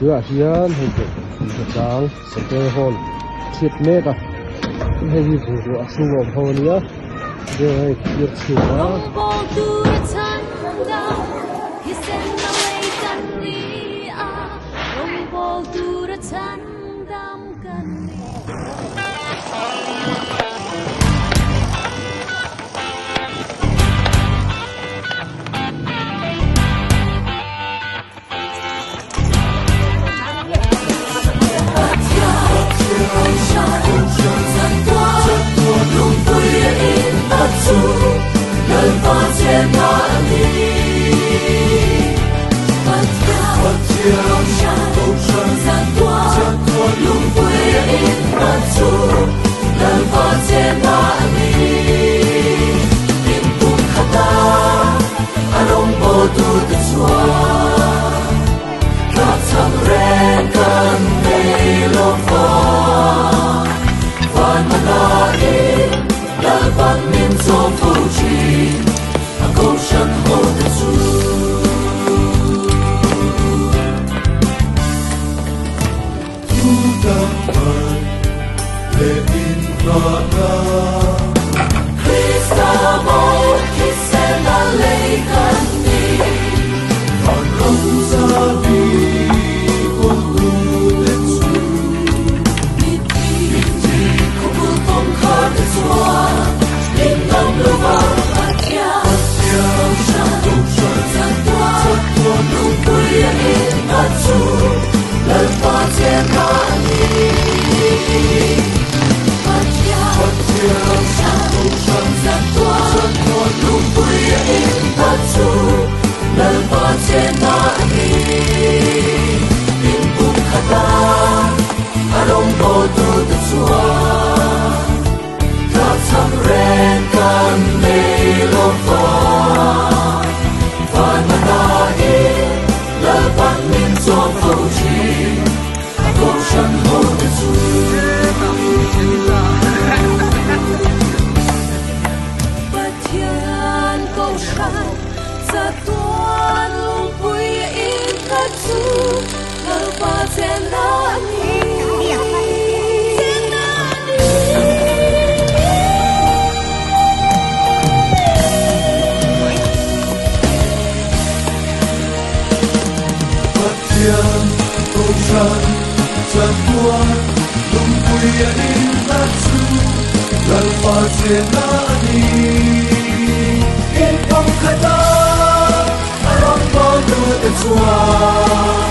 คืออาเซียนให้เกิดกลางสเตอร์ฮอลทิศเมกะให้มีผู้ดูอาสูงพอเนี้ยเดี๋ยวให้เกิดชัวHãy subscribe cho kênh Ghiền Mì Gõ để không bỏ lỡ những video hấp dẫn